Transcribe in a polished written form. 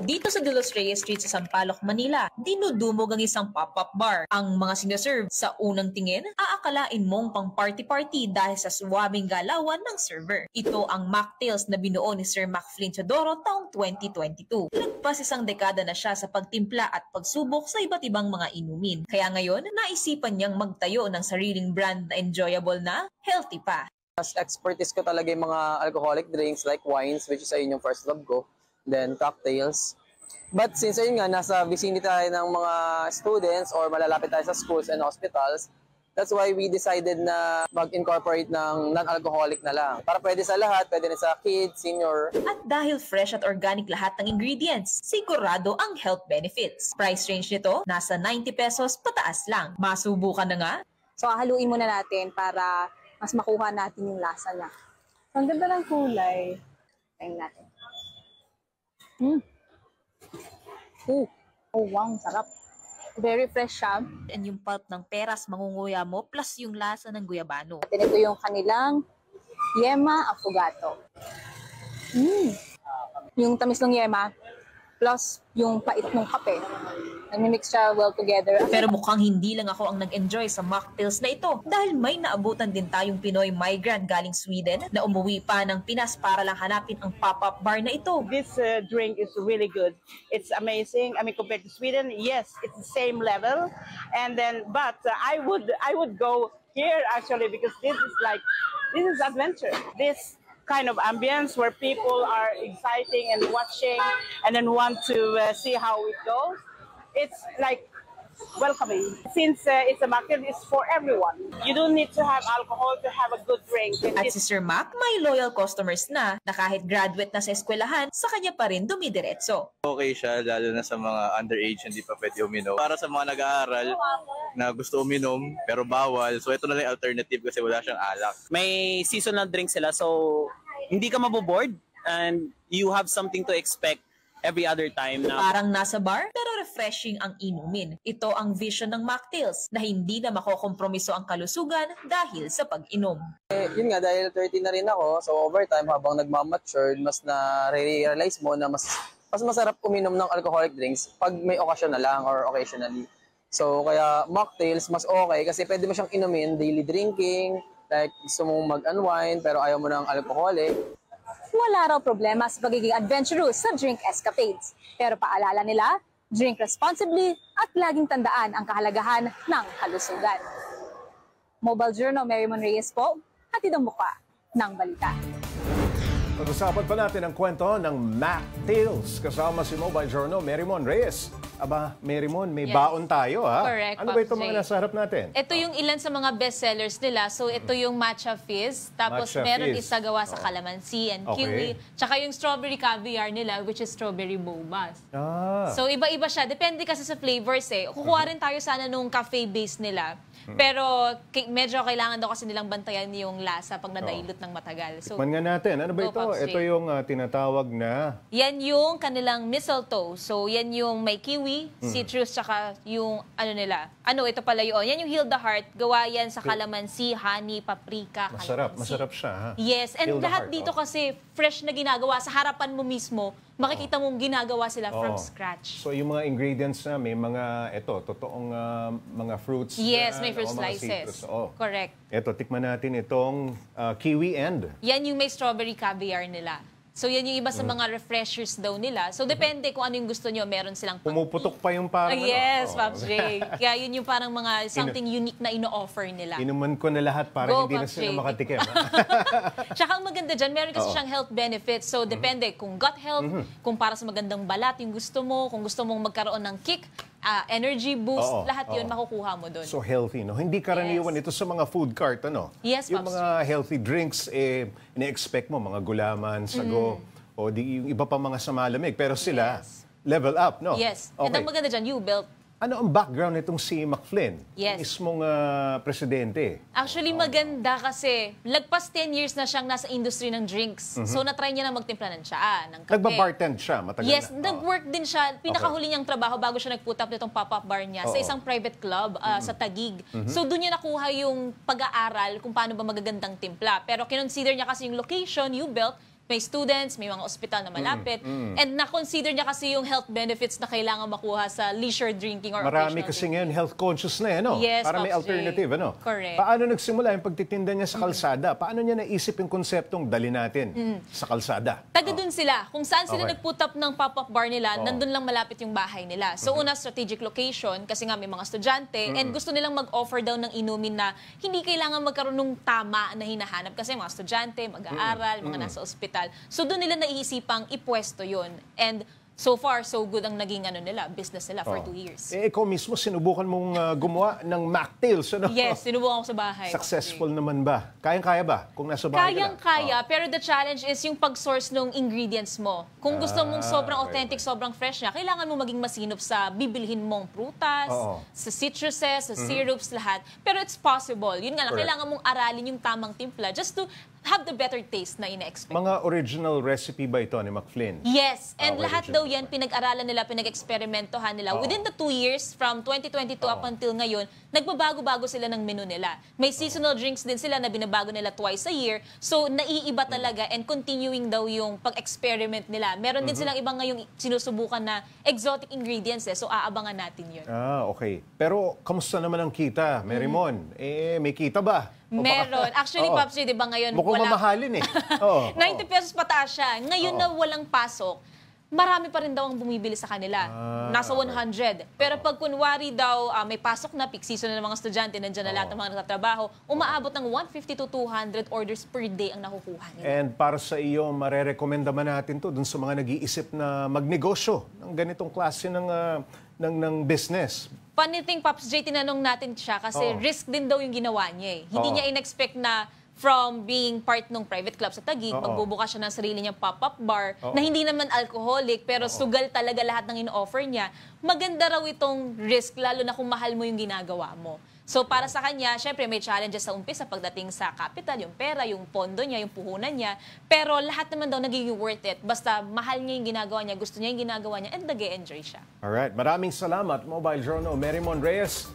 Dito sa De Los Reyes Street sa Sampaloc, Manila, dinudumog ang isang pop-up bar. Ang mga sinaserve sa unang tingin, aakalain mong pang party-party dahil sa suwabing galawan ng server. Ito ang mocktails na binuo ni Sir Mac Flynn Teodoro taong 2022. Lagpas isang dekada na siya sa pagtimpla at pagsubok sa iba't ibang mga inumin. Kaya ngayon, naisipan niyang magtayo ng sariling brand na enjoyable na healthy pa. Mas expertise ko talaga yung mga alcoholic drinks like wines, which is ayun yung first love ko. Then cocktails. But since ayun nga, nasa vicinity tayo ng mga students or malalapit tayo sa schools and hospitals, that's why we decided na mag-incorporate ng non-alcoholic na lang. Para pwede sa lahat, pwede na sa kids, senior. At dahil fresh at organic lahat ng ingredients, sigurado ang health benefits. Price range nito, nasa 90 pesos pataas lang. Masubukan na nga? So haluin muna natin para mas makuha natin yung lasa niya. So, ang ganda ng kulay. Tingnan natin. Oh wow, sarap. Very fresh siya. And yung pulp ng peras mangunguya mo plus yung lasa ng guyabano. At ito yung kanilang yema affogato. Yung tamis ng yema plus yung pait ng kape. Nag-mix siya well together. Pero mukhang hindi lang ako ang nag-enjoy sa mocktails na ito dahil may naabutan din tayong Pinoy migrant galing Sweden na umuwi pa ng Pinas para lang hanapin ang pop-up bar na ito. This drink is really good. It's amazing. I mean, compared to Sweden, yes, it's the same level. And then, but I would go here actually because this is adventure. This kind of ambience where people are exciting and watching and then want to see how it goes. It's like welcoming. Since it's a market, it's for everyone. You don't need to have alcohol to have a good drink. At si Sir Mac, may loyal customers na kahit graduate na sa eskwelahan, sa kanya pa rin dumidiretso. Okay siya, lalo na sa mga underage hindi pa pwede uminom. Para sa mga nag-aaral na gusto uminom pero bawal, so ito na lang alternative kasi wala siyang alak. May seasonal drink sila, so hindi ka maboboard and you have something to expect every other time. Parang nasa bar, pero refreshing ang inumin. Ito ang vision ng mocktails na hindi na makokompromiso ang kalusugan dahil sa pag-inom. Yun nga, dahil 30 na rin ako, so over time, habang nagmamature, mas na-realize mo na mas masarap uminom ng alcoholic drinks pag may okasyon na lang or occasionally. So, kaya mocktails, mas okay kasi pwede mo siyang inumin, daily drinking, like gusto mong mag-unwind pero ayaw mo ng alcoholic. Wala raw problema sa pagiging adventurous sa drink escapades. Pero paalala nila, drink responsibly at laging tandaan ang kahalagahan ng kalusugan. Mobile Journal, Marymon Reyes po, hatid ang muka ng balita. Pag-usapan pa natin ang kwento ng mocktails kasama si Mobile Journal, Marymon Reyes. Aba, Marymon, may baon tayo ha? Correct, ano ba itong mga nasa harap natin? Ito yung ilan sa mga bestsellers nila. So ito yung matcha fizz, tapos Matcha meron fizz. isa gawa sa calamansi and kiwi, tsaka yung strawberry caviar nila which is strawberry boba. So iba-iba siya, depende kasi sa flavors eh. Kukuha rin tayo sana nung cafe base nila. Pero medyo kailangan daw kasi nilang bantayan yung lasa pag na-dilute ng matagal. So Tikman nga natin. Ano ba ito? Ito yung tinatawag na... Yan yung kanilang mistletoe. So yan yung may kiwi, citrus, tsaka yung ano nila. Ano, ito pala yun. Yan yung Heal the Heart. Gawa yan sa calamansi, honey, paprika, Masarap. calamansi. Masarap siya ha? Yes. And Heal the lahat Heart, dito kasi fresh na ginagawa. Sa harapan mo mismo, makikita mong ginagawa sila from scratch. So yung mga ingredients na may mga, totoong mga fruits. Yes, na, may fruit mga slices. citrus. Correct. Ito, tikman natin itong kiwi and... Yan yung may strawberry caviar nila. So yan yung iba sa mga refreshers daw nila. So depende kung ano yung gusto nyo. Meron silang... Pumuputok pa yung parang... yes, Pops J. Kaya yun yung parang mga something unique na ino-offer nila. Inuman ko na lahat para Go, hindi na Pops sila J. makatikim. Tsaka ang maganda dyan, meron kasi siyang health benefits. So depende kung gut health, kung para sa magandang balat yung gusto mo, kung gusto mong magkaroon ng kick, energy boost, lahat yun makukuha mo doon. So healthy, no? Hindi karaniwan ito sa mga food cart, ano? Yes, yung Pops mga healthy drinks, ine-expect mo, mga gulaman, sago, o yung iba pa mga sa malamig. Pero sila, level up, no? Yes. Okay. And ang maganda dyan, you built. Ano ang background nitong si Mac Flynn? Yes. Mismong presidente. Actually, maganda kasi lagpas 10 years na siyang nasa industry ng drinks. So, na-try niya na magtimpla ng tsaa, ng kape. Nagba-bartend siya, matagal Yes, na. nag-work din siya. Pinakahuli niyang trabaho bago siya nag-put up nitong pop-up bar niya sa isang private club sa Taguig. So, doon niya nakuha yung pag-aaral kung paano ba magagandang timpla. Pero kinonsider niya kasi yung location, you built, may students, may mga ospital na malapit. And na-consider niya kasi yung health benefits na kailangan makuha sa leisure drinking or Marami occasional kasi drinking. ngayon health conscious na ano? Yes, Para may Pops J. alternative, ano? Correct. Paano nagsimula yung pagtitinda niya sa kalsada? Paano niya naisip yung konseptong dali natin sa kalsada? Taga dun sila. Kung saan sila Okay. nag-put up ng pop-up bar nila, nandun lang malapit yung bahay nila. So una, strategic location, kasi nga may mga estudyante, and gusto nilang mag-offer daw ng inumin na hindi kailangan magkaroon ng tama na hinahanap kasi mga estudyante, mag-aaral, mga nasa ospital. So doon nila naiisipang ipwesto yun. And so far, so good ang naging business nila for 2 years. Ikaw mismo, sinubukan mong gumawa ng mocktails, ano? Yes, sinubukan ko sa bahay. Successful naman ba? Kayang-kaya ba? Kung nasa bahay ka na? Kayang-kaya, pero the challenge is yung pag-source ng ingredients mo. Kung gusto mong sobrang authentic, sobrang fresh niya, kailangan mo maging masinop sa bibilhin mong prutas, sa citruses, sa syrups, lahat. Pero it's possible. Yun nga lang, kailangan mong aralin yung tamang timpla just to have the better taste na ina-expect. Mga original recipe ba ito ni McFlynn? Yes, and lahat original. daw yan pinag-aralan nila, pinag-eksperimentohan nila. Within the 2 years, from 2022 up until ngayon, nagbabago-bago sila ng menu nila. May seasonal drinks din sila na binabago nila twice a year. So, naiiba talaga and continuing daw yung pag-experiment nila. Meron din silang ibang ngayong sinusubukan na exotic ingredients So, aabangan natin yun. Okay. Pero, kamusta naman ang kita, Merrimon? May kita ba? O baka- Meron. Actually, Oo. Pops J, di ba ngayon Mukhang mamahalin eh. Oo. 90 pesos pataas siya. Ngayon na walang pasok, marami pa rin daw ang bumibili sa kanila. Nasa 100. Pero pag kunwari daw may pasok na, peak season na ng mga estudyante, nandiyan na lahat ng mga nagtatrabaho, umaabot ng 150 to 200 orders per day ang nakukuha nila. And para sa iyo, marerekomenda man natin to dun sa mga nag-iisip na magnegosyo ng ganitong klase ng business. Funny thing, Pops J, tinanong natin siya kasi risk din daw yung ginawa niya. Hindi niya in-expect na from being part ng private club sa Taguig, magbubukas siya ng sarili niyang pop-up bar na hindi naman alcoholic pero sugal talaga lahat ng in-offer niya. Maganda raw itong risk lalo na kung mahal mo yung ginagawa mo. So para sa kanya, syempre may challenges sa umpisa pagdating sa capital, yung pera, yung pondo niya, yung puhunan niya. Pero lahat naman daw nagiging worth it. Basta mahal niya yung ginagawa niya, gusto niya yung ginagawa niya, and nag-e-enjoy siya. Alright, maraming salamat, Mobile Journal. Merrimon Reyes.